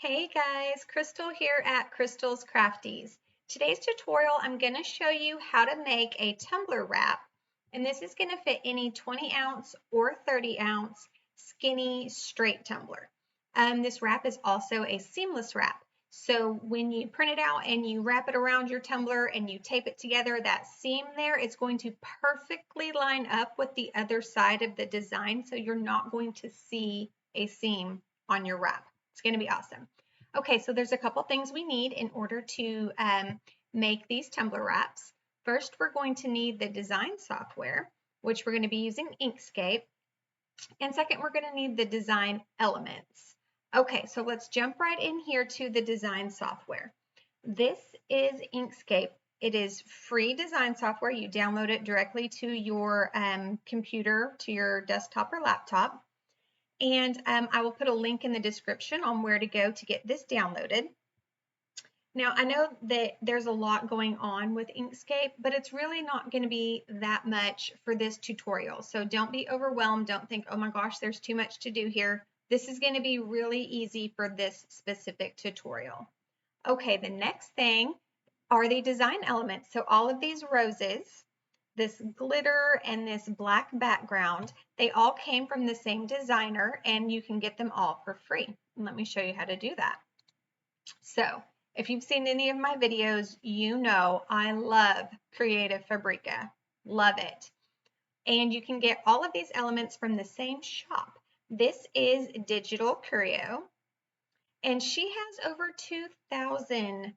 Hey guys, Crystal here at Crystal's Crafties. Today's tutorial, I'm going to show you how to make a tumbler wrap, and this is going to fit any 20 ounce or 30 ounce skinny straight tumbler. This wrap is also a seamless wrap. So when you print it out and you wrap it around your tumbler and you tape it together, that seam there is going to perfectly line up with the other side of the design, so you're not going to see a seam on your wrap. It's going to be awesome. Okay, so there's a couple things we need in order to make these tumbler wraps. First, we're going to need the design software, which we're going to be using Inkscape. And second, we're going to need the design elements. Okay, so let's jump right in here to the design software. This is Inkscape. It is free design software. You download it directly to your computer, to your desktop or laptop. And I will put a link in the description on where to go to get this downloaded. Now, I know that there's a lot going on with Inkscape, but it's really not going to be that much for this tutorial. So don't be overwhelmed. Don't think, oh my gosh, there's too much to do here. This is going to be really easy for this specific tutorial. Okay, the next thing are the design elements. So all of these roses, this glitter and this black background, they all came from the same designer and you can get them all for free. And let me show you how to do that. So if you've seen any of my videos, you know I love Creative Fabrica. Love it. And you can get all of these elements from the same shop. This is Digital Curio, and she has over 2,000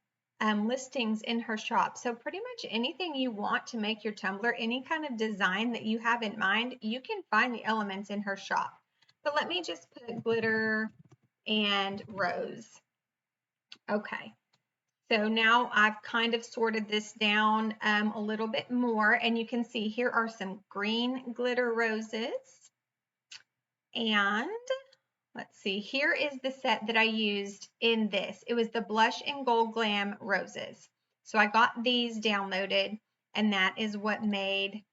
listings in her shop. So pretty much anything you want to make your tumbler, any kind of design that you have in mind, you can find the elements in her shop. But let me just put glitter and rose. Okay, so now I've kind of sorted this down a little bit more, and you can see here are some green glitter roses. And let's see, here is the set that I used in this. It was the Blush and Gold Glam Roses. So I got these downloaded, and that is what made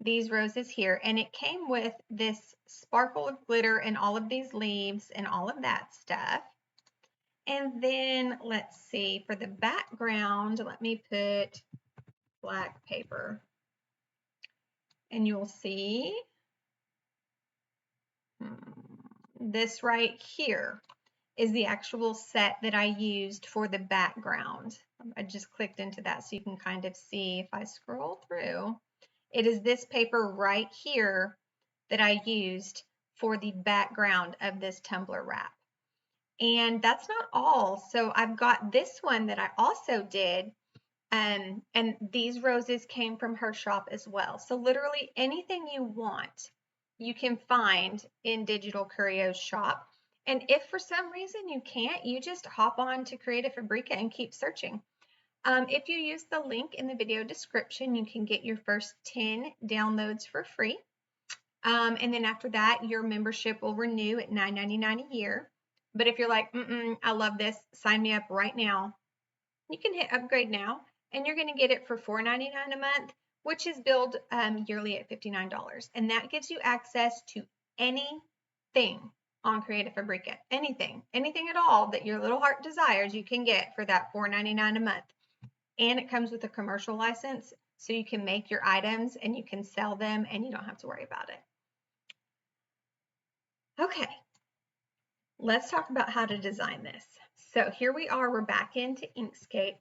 these roses here. And it came with this sparkle of glitter and all of these leaves and all of that stuff. And then let's see, for the background, let me put black paper. And you'll see this right here is the actual set that I used for the background. I just clicked into that so you can kind of see if I scroll through. It is this paper right here that I used for the background of this tumbler wrap. And that's not all. So I've got this one that I also did, and these roses came from her shop as well. So literally anything you want, you can find in Digital Curio's shop. And if for some reason you can't, you just hop on to Creative Fabrica and keep searching. If you use the link in the video description, you can get your first 10 downloads for free. And then after that, your membership will renew at $9.99 a year. But if you're like, I love this, sign me up right now, you can hit upgrade now, and you're going to get it for $4.99 a month, which is billed yearly at $59. And that gives you access to anything on Creative Fabrica. Anything at all that your little heart desires, you can get for that $4.99 a month. And it comes with a commercial license, so you can make your items and you can sell them and you don't have to worry about it. Okay, let's talk about how to design this. So here we are, we're back into Inkscape,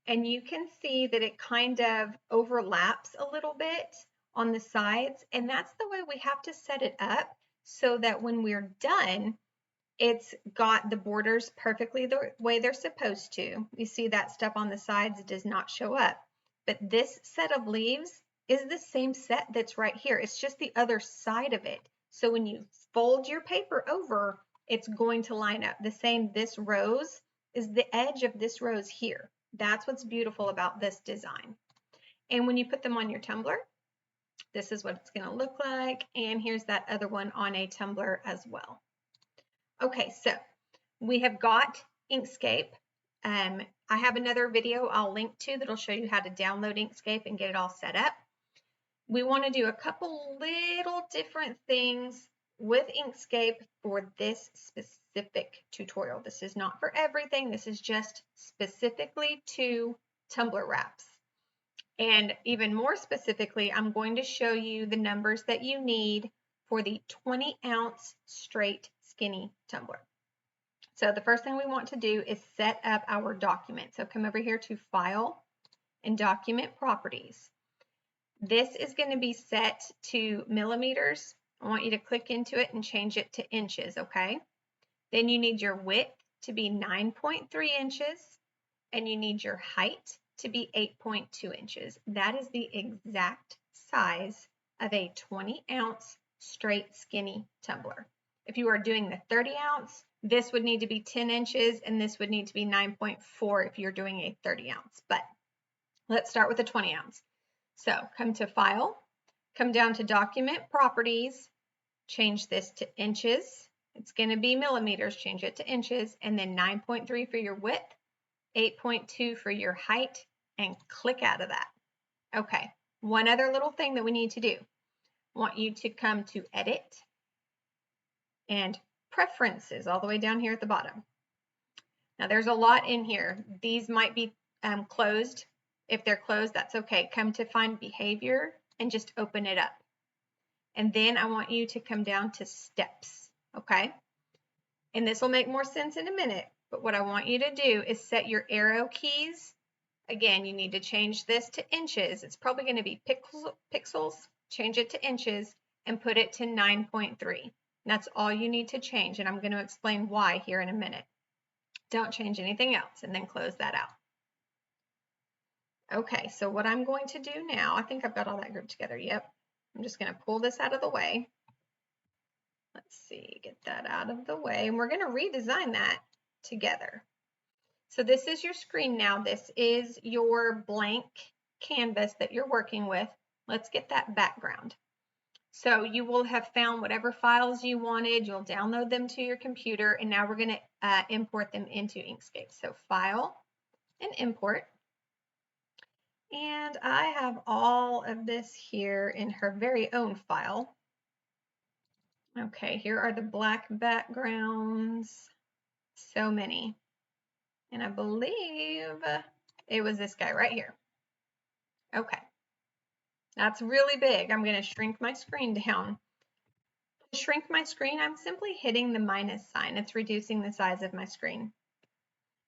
and you can see that it kind of overlaps a little bit on the sides, and that's the way we have to set it up so that when we're done, it's got the borders perfectly the way they're supposed to. You see that stuff on the sides does not show up, but this set of leaves is the same set that's right here. It's just the other side of it. So when you fold your paper over, it's going to line up the same. This rose is the edge of this rose here. That's what's beautiful about this design. And when you put them on your tumbler, this is what it's going to look like. And here's that other one on a tumbler as well. Okay, so we have got Inkscape. I have another video I'll link to that'll show you how to download Inkscape and get it all set up. We want to do a couple little different things with Inkscape for this specific tutorial. This is not for everything. This is just specifically to tumbler wraps. And even more specifically, I'm going to show you the numbers that you need for the 20-ounce straight skinny tumbler. So the first thing we want to do is set up our document. So come over here to File and Document Properties. This is going to be set to millimeters. I want you to click into it and change it to inches, okay? Then you need your width to be 9.3 inches, and you need your height to be 8.2 inches. That is the exact size of a 20-ounce straight skinny tumbler. If you are doing the 30-ounce, this would need to be 10 inches, and this would need to be 9.4 if you're doing a 30-ounce. But let's start with a 20-ounce. So come to File, come down to Document Properties, change this to inches. It's going to be millimeters, change it to inches, and then 9.3 for your width, 8.2 for your height, and click out of that. Okay, one other little thing that we need to do. I want you to come to Edit and Preferences all the way down here at the bottom. Now there's a lot in here. These might be closed. If they're closed, that's okay. Come to Find Behavior and just open it up. And then I want you to come down to Steps, okay? And this will make more sense in a minute, but what I want you to do is set your arrow keys. Again, you need to change this to inches. It's probably going to be pixels. Change it to inches and put it to 9.3. That's all you need to change, and I'm going to explain why here in a minute. Don't change anything else, and then close that out. Okay, so what I'm going to do now, I think I've got all that grouped together. Yep. I'm just going to pull this out of the way. Let's see, get that out of the way. And we're going to redesign that together. So this is your screen now. This is your blank canvas that you're working with. Let's get that background. So you will have found whatever files you wanted. You'll download them to your computer. And now we're going to import them into Inkscape. So File and Import. And I have all of this here in her very own file. Okay, here are the black backgrounds. So many. And I believe it was this guy right here. Okay. That's really big. I'm going to shrink my screen down. To shrink my screen, I'm simply hitting the minus sign. It's reducing the size of my screen.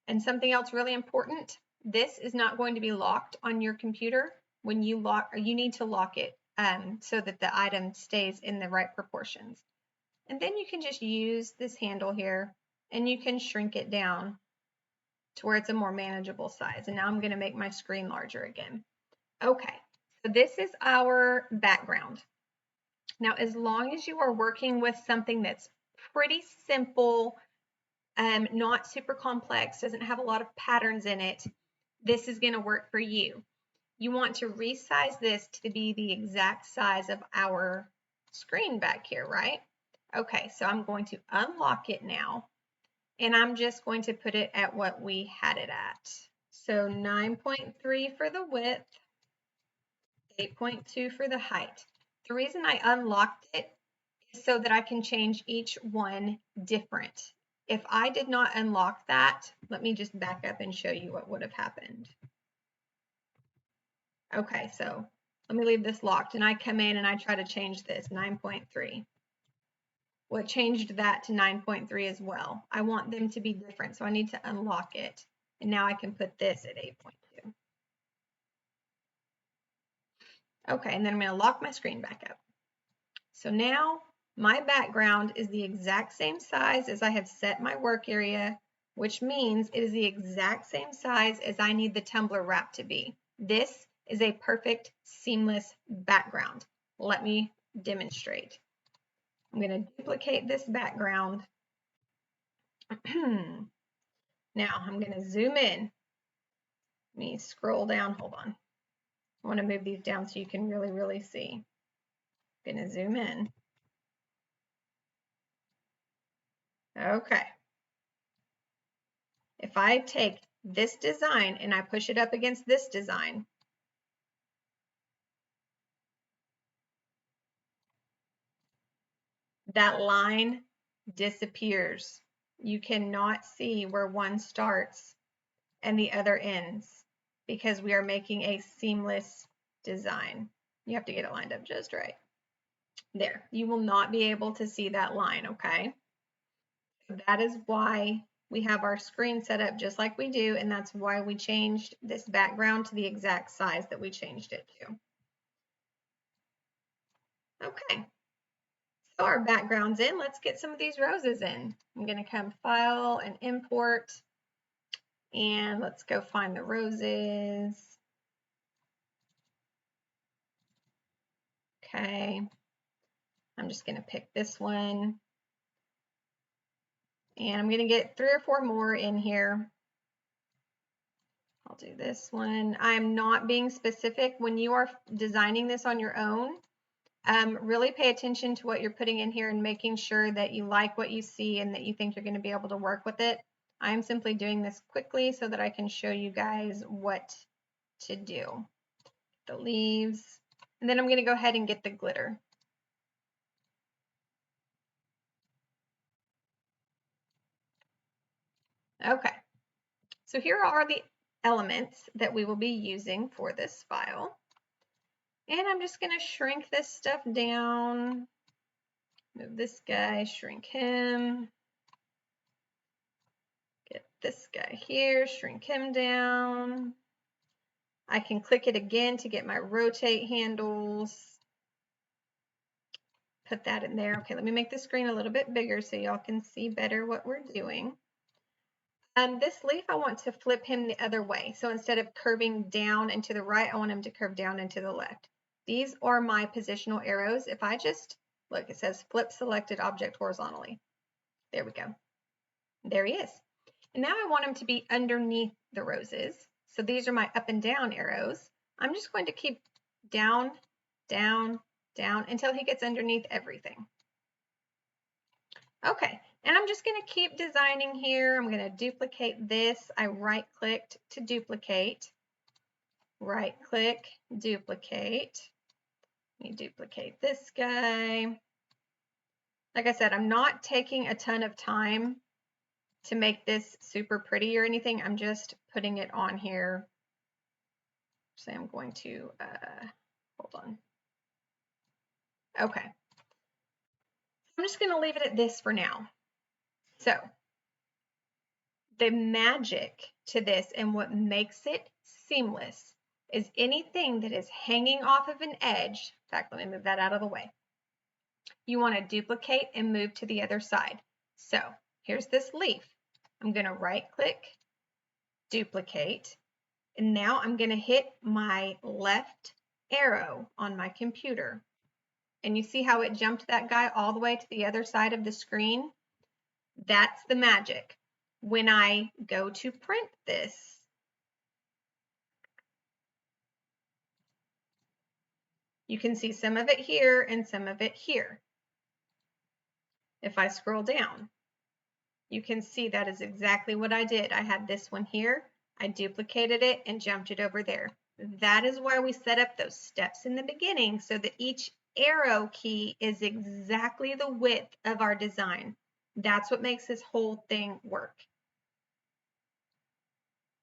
And something else really important, this is not going to be locked on your computer. When you lock, or you need to lock it so that the item stays in the right proportions. And then you can just use this handle here and you can shrink it down to where it's a more manageable size. And now I'm going to make my screen larger again. Okay, so this is our background. Now, as long as you are working with something that's pretty simple, not super complex, doesn't have a lot of patterns in it, this is going to work for you. You want to resize this to be the exact size of our screen back here, right? Okay, so I'm going to unlock it now, and I'm just going to put it at what we had it at. So 9.3 for the width, 8.2 for the height. The reason I unlocked it is so that I can change each one different. If I did not unlock that, let me just back up and show you what would have happened. Okay, so let me leave this locked, and I come in and I try to change this 9.3. Well, it changed that to 9.3 as well. I want them to be different, so I need to unlock it. And now I can put this at 8.2. Okay, and then I'm going to lock my screen back up. So now my background is the exact same size as I have set my work area, which means it is the exact same size as I need the tumbler wrap to be. This is a perfect seamless background. Let me demonstrate. I'm going to duplicate this background. Now I'm going to zoom in. Let me scroll down. Hold on. I want to move these down so you can really see. I'm going to zoom in. Okay. If I take this design and I push it up against this design, that line disappears. You cannot see where one starts and the other ends because we are making a seamless design. You have to get it lined up just right. There, you will not be able to see that line, okay? That is why we have our screen set up just like we do, and that's why we changed this background to the exact size that we changed it to. Okay, so our background's in. Let's get some of these roses in. I'm gonna come File and Import, and let's go find the roses. Okay, I'm just gonna pick this one. And I'm gonna get 3 or 4 more in here. I'll do this one. I'm not being specific. When you are designing this on your own, really pay attention to what you're putting in here and making sure that you like what you see and that you think you're going to be able to work with it. I'm simply doing this quickly so that I can show you guys what to do. The leaves, and then I'm going to go ahead and get the glitter. Okay, so here are the elements that we will be using for this file. And I'm just going to shrink this stuff down. Move this guy, shrink him. Get this guy here, shrink him down. I can click it again to get my rotate handles. Put that in there. Okay, let me make the screen a little bit bigger so y'all can see better what we're doing. This leaf, I want to flip him the other way. So instead of curving down and to the right, I want him to curve down and to the left. These are my positional arrows. If I just, look, it says flip selected object horizontally. There we go. There he is. And now I want him to be underneath the roses. So these are my up and down arrows. I'm just going to keep down, down, down until he gets underneath everything. Okay, and I'm just going to keep designing here. I'm going to duplicate this. I right-clicked to duplicate. Right-click, duplicate. Let me duplicate this guy. Like I said, I'm not taking a ton of time to make this super pretty or anything. I'm just putting it on here. So I'm going to, hold on. Okay. I'm just going to leave it at this for now. So the magic to this and what makes it seamless is anything that is hanging off of an edge. In fact, let me move that out of the way. You want to duplicate and move to the other side. So here's this leaf. I'm going to right click, duplicate, and now I'm going to hit my left arrow on my computer. And you see how it jumped that guy all the way to the other side of the screen? That's the magic. When I go to print this, you can see some of it here and some of it here. If I scroll down, you can see that is exactly what I did. I had this one here, I duplicated it and jumped it over there. That is why we set up those steps in the beginning so that each arrow key is exactly the width of our design. That's what makes this whole thing work.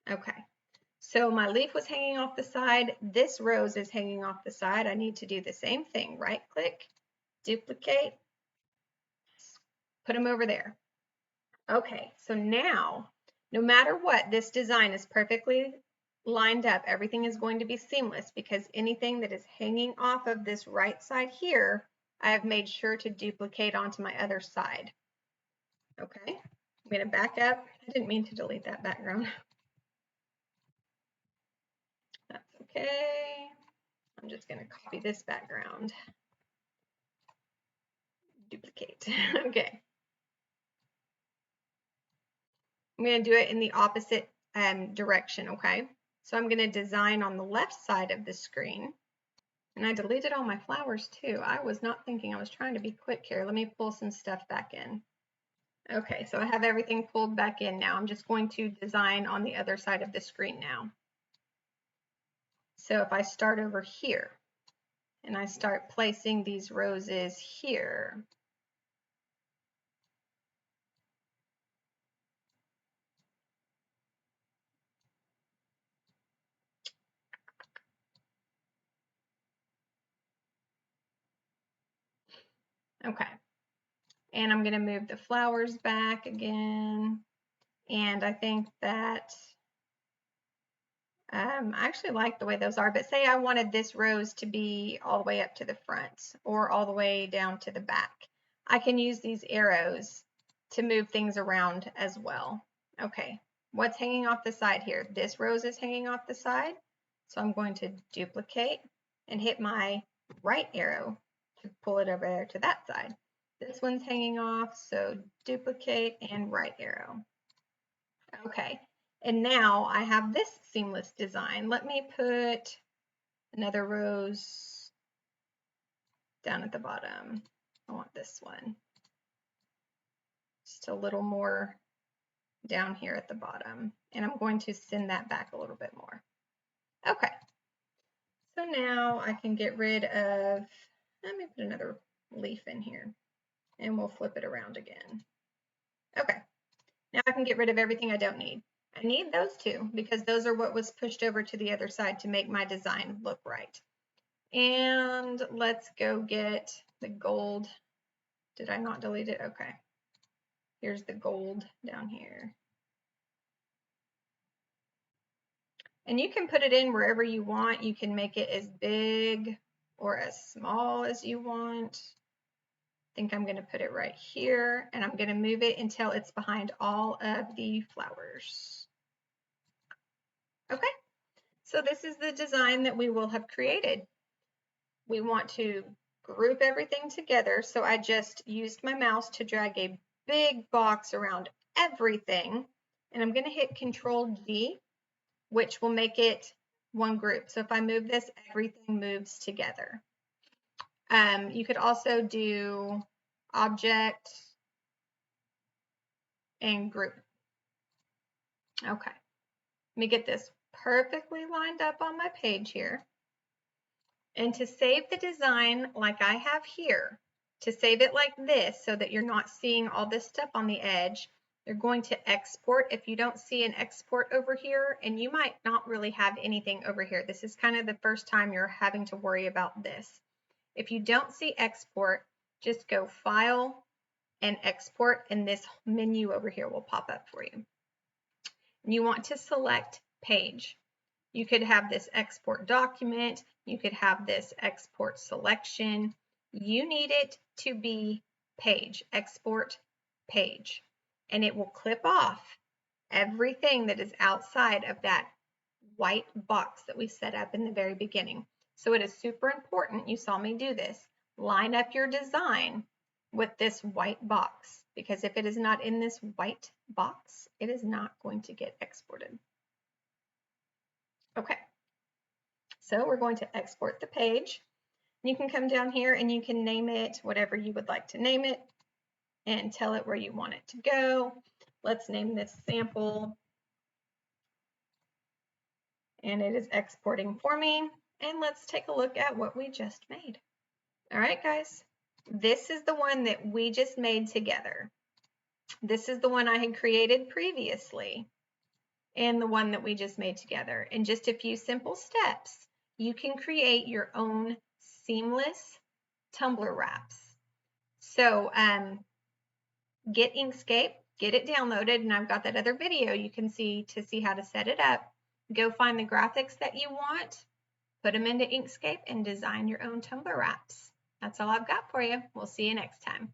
Okay, so my leaf was hanging off the side. This rose is hanging off the side. I need to do the same thing. Right click, duplicate, put them over there. Okay, so now, no matter what, this design is perfectly lined up. Everything is going to be seamless because anything that is hanging off of this right side here, I have made sure to duplicate onto my other side. Okay, I'm going to back up. I didn't mean to delete that background. That's okay. I'm just going to copy this background. Duplicate. Okay. I'm going to do it in the opposite direction, okay? So I'm going to design on the left side of the screen. And I deleted all my flowers too. I was not thinking. I was trying to be quick here. Let me pull some stuff back in. Okay, so I have everything pulled back in now. I'm just going to design on the other side of the screen now. So if I start over here and I start placing these roses here, Okay. And I'm going to move the flowers back again. And I think that I actually like the way those are, but say I wanted this rose to be all the way up to the front or all the way down to the back. I can use these arrows to move things around as well. Okay, what's hanging off the side here? This rose is hanging off the side, so I'm going to duplicate and hit my right arrow to pull it over there to that side. This one's hanging off, so duplicate and right arrow. Okay, and now I have this seamless design. Let me put another rose down at the bottom. I want this one. Just a little more down here at the bottom. And I'm going to send that back a little bit more. Okay, so now I can get rid of, let me put another leaf in here and we'll flip it around again. Okay, now I can get rid of everything I don't need. I need those two because those are what was pushed over to the other side to make my design look right. And let's go get the gold. Did I not delete it? Okay. Here's the gold down here. And you can put it in wherever you want. You can make it as big or as small as you want. I think I'm going to put it right here, and I'm going to move it until it's behind all of the flowers. Okay, so this is the design that we will have created. We want to group everything together, so I just used my mouse to drag a big box around everything, and I'm going to hit Control G, which will make it one group. So if I move this, everything moves together. You could also do Object and Group. Okay, let me get this perfectly lined up on my page here. And to save the design like I have here, to save it like this so that you're not seeing all this stuff on the edge, you're going to export. If you don't see an export over here, and you might not really have anything over here, this is kind of the first time you're having to worry about this. If you don't see export, just go File and Export, and this menu over here will pop up for you. And you want to select Page. You could have this export document, you could have this export selection. You need it to be page, export page, and it will clip off everything that is outside of that white box that we set up in the very beginning. So it is super important, you saw me do this, line up your design with this white box, because if it is not in this white box, it is not going to get exported. Okay, so we're going to export the page. You can come down here and you can name it whatever you would like to name it and tell it where you want it to go. Let's name this sample. And it is exporting for me. And let's take a look at what we just made. All right, guys, this is the one that we just made together. This is the one I had created previously, and the one that we just made together. In just a few simple steps, you can create your own seamless tumbler wraps. So get Inkscape, get it downloaded, and I've got that other video you can see to see how to set it up. Go find the graphics that you want, put them into Inkscape, and design your own tumbler wraps. That's all I've got for you. We'll see you next time.